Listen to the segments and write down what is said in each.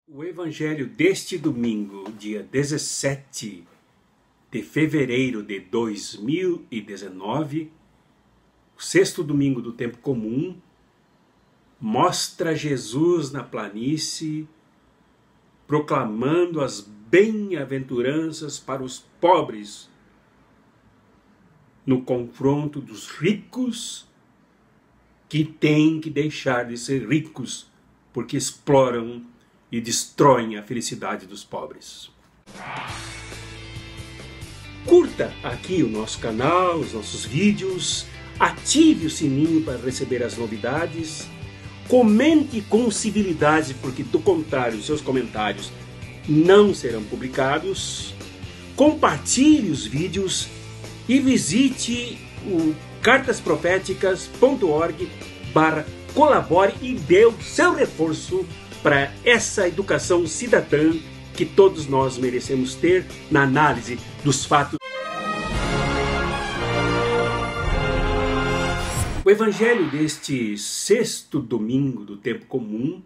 O Evangelho deste domingo, dia 17 de fevereiro de 2019, o sexto domingo do tempo comum, mostra Jesus na planície, proclamando as bem-aventuranças para os pobres, no confronto dos ricos, que têm que deixar de ser ricos, porque exploram e destroem a felicidade dos pobres. Curta aqui o nosso canal, os nossos vídeos, ative o sininho para receber as novidades, comente com civilidade, porque do contrário, seus comentários não serão publicados, compartilhe os vídeos e visite o cartasproféticas.org/colabore e dê o seu reforço para essa educação cidadã que todos nós merecemos ter na análise dos fatos. O evangelho deste sexto domingo do tempo comum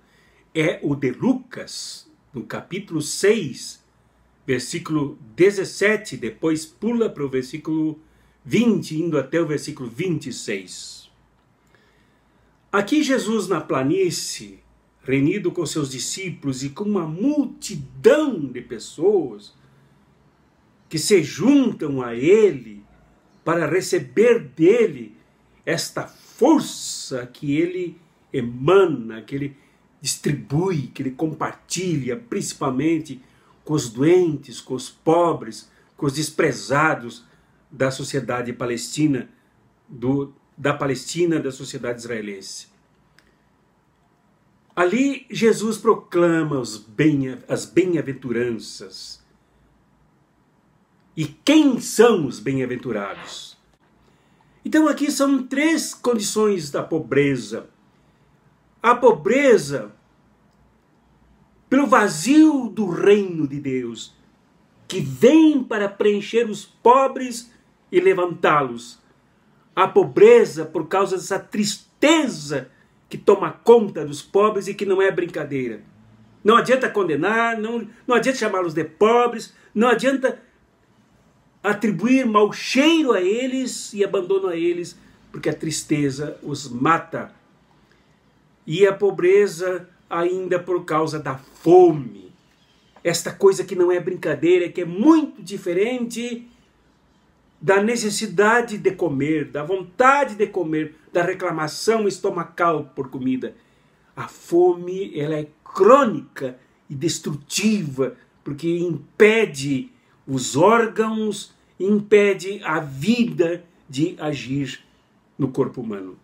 é o de Lucas, no capítulo 6, versículo 17, depois pula para o versículo 20, indo até o versículo 26. Aqui Jesus na planície, reunido com seus discípulos e com uma multidão de pessoas que se juntam a ele para receber dele esta força que ele emana, que ele distribui, que ele compartilha, principalmente com os doentes, com os pobres, com os desprezados da sociedade palestina, da sociedade israelense. Ali Jesus proclama as bem-aventuranças. E quem são os bem-aventurados? Então aqui são três condições da pobreza. A pobreza pelo vazio do reino de Deus, que vem para preencher os pobres e levantá-los. A pobreza por causa dessa tristeza que toma conta dos pobres e que não é brincadeira. Não adianta condenar, não adianta chamá-los de pobres, não adianta atribuir mau cheiro a eles e abandono a eles, porque a tristeza os mata. E a pobreza ainda por causa da fome. Esta coisa que não é brincadeira, que é muito diferente da necessidade de comer, da vontade de comer, da reclamação estomacal por comida. A fome, ela é crônica e destrutiva, porque impede os órgãos, impede a vida de agir no corpo humano.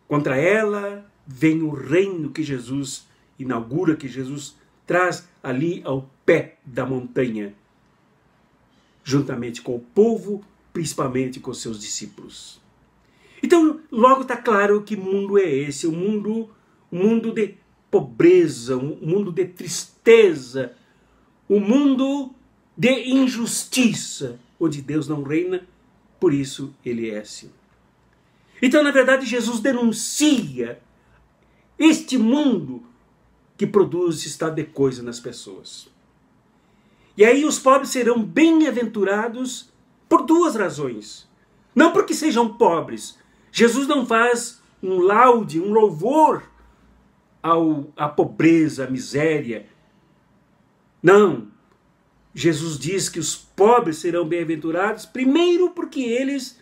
Contra ela vem o reino que Jesus inaugura, que Jesus traz ali ao pé da montanha, juntamente com o povo, principalmente com seus discípulos. Então, logo está claro que mundo é esse, um mundo de pobreza, um mundo de tristeza, um mundo de injustiça, onde Deus não reina, por isso ele é assim. Então, na verdade, Jesus denuncia este mundo que produz esse estado de coisa nas pessoas. E aí os pobres serão bem-aventurados por duas razões. Não porque sejam pobres. Jesus não faz um laude, um louvor à pobreza, à miséria. Não. Jesus diz que os pobres serão bem-aventurados, primeiro porque eles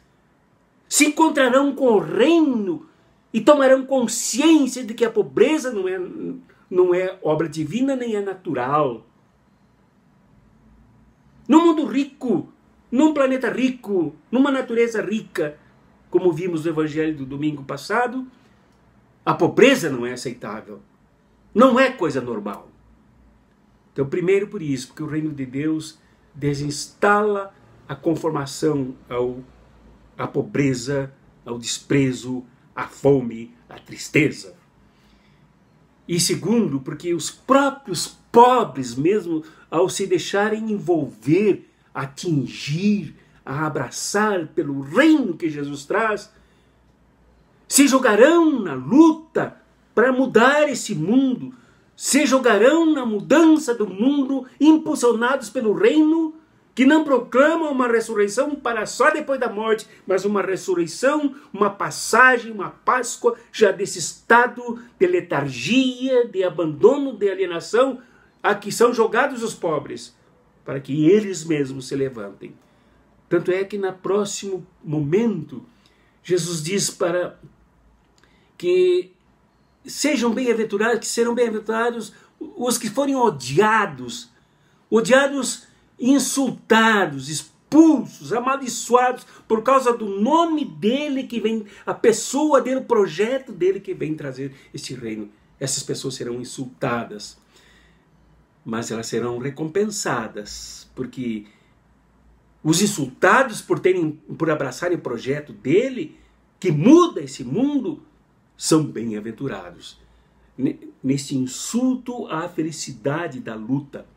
se encontrarão com o reino e tomarão consciência de que a pobreza não é obra divina nem é natural. Num mundo rico, num planeta rico, numa natureza rica, como vimos no evangelho do domingo passado, a pobreza não é aceitável. Não é coisa normal. Então, primeiro por isso, porque o reino de Deus desinstala a conformação à pobreza, ao desprezo, à fome, à tristeza. E segundo, porque os próprios pobres mesmo, ao se deixarem envolver, atingir, a abraçar pelo reino que Jesus traz, se jogarão na luta para mudar esse mundo, se jogarão na mudança do mundo, impulsionados pelo reino, que não proclamam uma ressurreição para só depois da morte, mas uma ressurreição, uma passagem, uma Páscoa, já desse estado de letargia, de abandono, de alienação, a que são jogados os pobres, para que eles mesmos se levantem. Tanto é que no próximo momento, Jesus diz para que sejam bem-aventurados, que serão bem-aventurados os que forem odiados, insultados, expulsos, amaldiçoados por causa do nome dele que vem, a pessoa dele, o projeto dele que vem trazer este reino. Essas pessoas serão insultadas, mas elas serão recompensadas, porque os insultados por abraçarem o projeto dele, que muda esse mundo, são bem-aventurados. Neste insulto à felicidade da luta.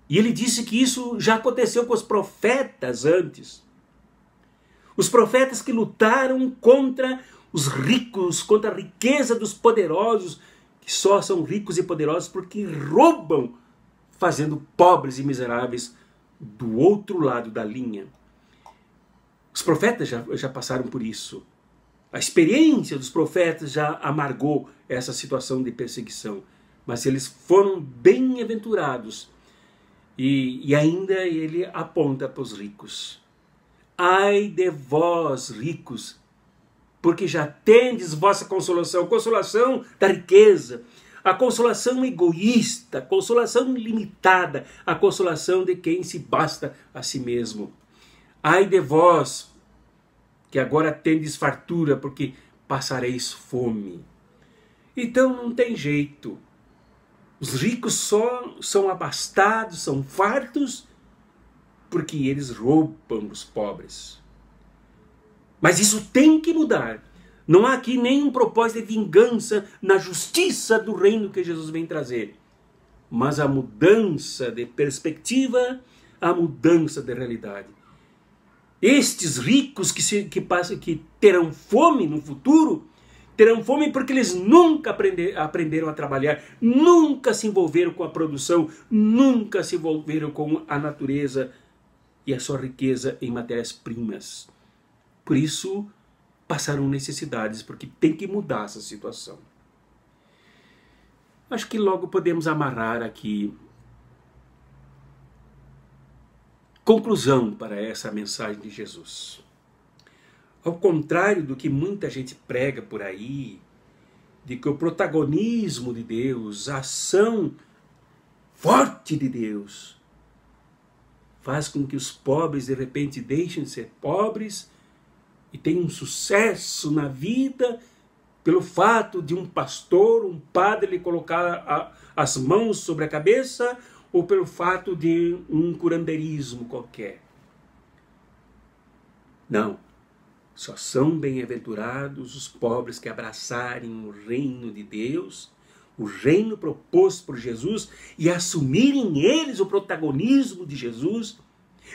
E ele disse que isso já aconteceu com os profetas antes. Os profetas que lutaram contra os ricos, contra a riqueza dos poderosos, que só são ricos e poderosos porque roubam, fazendo pobres e miseráveis do outro lado da linha. Os profetas já passaram por isso. A experiência dos profetas já amargou essa situação de perseguição. Mas eles foram bem-aventurados. E ainda ele aponta para os ricos. Ai de vós, ricos, porque já tendes vossa consolação, consolação da riqueza, a consolação egoísta, a consolação limitada, a consolação de quem se basta a si mesmo. Ai de vós, que agora tendes fartura, porque passareis fome. Então não tem jeito. Os ricos só são abastados, são fartos, porque eles roubam os pobres. Mas isso tem que mudar. Não há aqui nenhum propósito de vingança na justiça do reino que Jesus vem trazer. Mas a mudança de perspectiva, a mudança de realidade. Estes ricos que terão fome no futuro, terão fome porque eles nunca aprenderam a trabalhar, nunca se envolveram com a produção, nunca se envolveram com a natureza e a sua riqueza em matérias-primas. Por isso, passaram necessidades, porque tem que mudar essa situação. Acho que logo podemos amarrar aqui conclusão para essa mensagem de Jesus. Ao contrário do que muita gente prega por aí, de que o protagonismo de Deus, a ação forte de Deus, faz com que os pobres de repente deixem de ser pobres e tenham um sucesso na vida pelo fato de um pastor, um padre lhe colocar as mãos sobre a cabeça, ou pelo fato de um curandeirismo qualquer. Não. Só são bem-aventurados os pobres que abraçarem o reino de Deus, o reino proposto por Jesus, e assumirem eles o protagonismo de Jesus,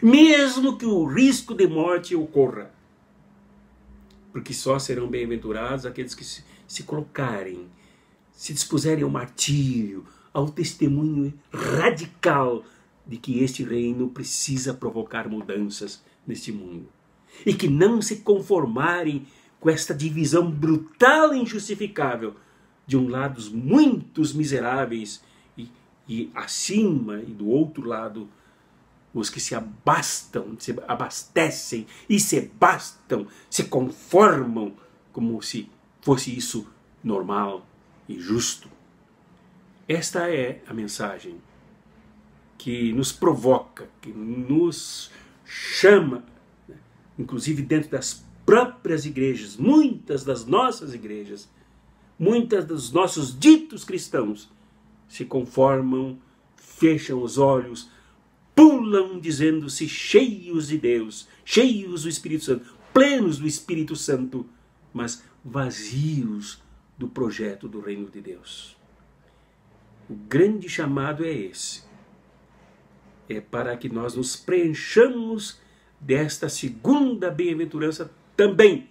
mesmo que o risco de morte ocorra. Porque só serão bem-aventurados aqueles que se colocarem, se dispuserem ao martírio, ao testemunho radical de que este reino precisa provocar mudanças neste mundo. E que não se conformarem com esta divisão brutal e injustificável. De um lado, muitos miseráveis e acima, e do outro lado, os que se abastecem e se bastam, se conformam como se fosse isso normal e justo. Esta é a mensagem que nos provoca, que nos chama, inclusive dentro das próprias igrejas, muitas das nossas igrejas, muitas dos nossos ditos cristãos se conformam, fecham os olhos, pulam dizendo-se cheios de Deus, cheios do Espírito Santo, plenos do Espírito Santo, mas vazios do projeto do reino de Deus. O grande chamado é esse. É para que nós nos preenchamos desta segunda bem-aventurança também,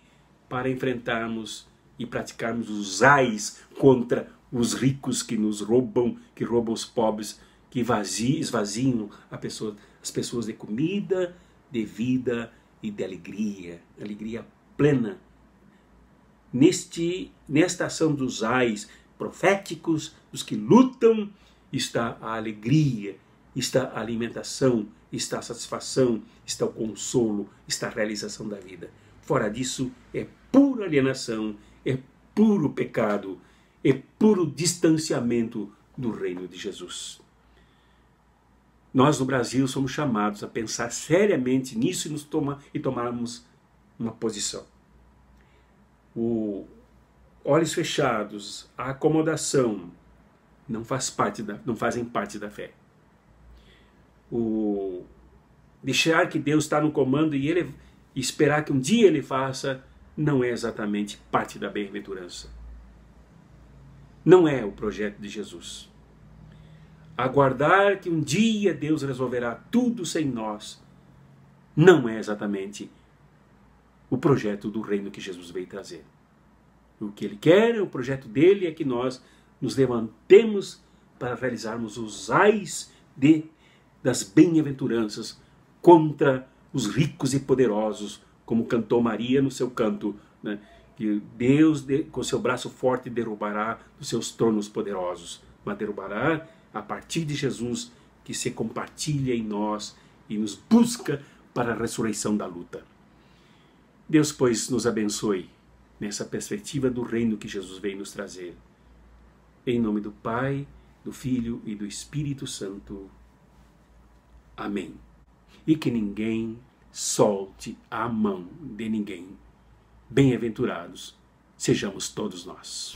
para enfrentarmos e praticarmos os ais contra os ricos que nos roubam, que roubam os pobres, que esvaziam as pessoas de comida, de vida e de alegria plena. Nesta ação dos ais proféticos, dos que lutam, está a alegria, está a alimentação, está a satisfação, está o consolo, está a realização da vida. Fora disso, é pura alienação, é puro pecado, é puro distanciamento do reino de Jesus. Nós no Brasil somos chamados a pensar seriamente nisso e tomarmos uma posição. Olhos fechados, a acomodação não fazem parte da fé. Deixar que Deus está no comando e esperar que um dia Ele faça não é exatamente parte da bem-aventurança. Não é o projeto de Jesus. Aguardar que um dia Deus resolverá tudo sem nós não é exatamente o projeto do reino que Jesus veio trazer. O que Ele quer, o projeto dele é que nós nos levantemos para realizarmos os ais das bem-aventuranças contra os ricos e poderosos, como cantou Maria no seu canto, né? Que Deus, com seu braço forte, derrubará dos seus tronos poderosos, mas derrubará a partir de Jesus, que se compartilha em nós e nos busca para a ressurreição da luta. Deus, pois, nos abençoe nessa perspectiva do reino que Jesus veio nos trazer. Em nome do Pai, do Filho e do Espírito Santo. Amém. E que ninguém solte a mão de ninguém. Bem-aventurados sejamos todos nós.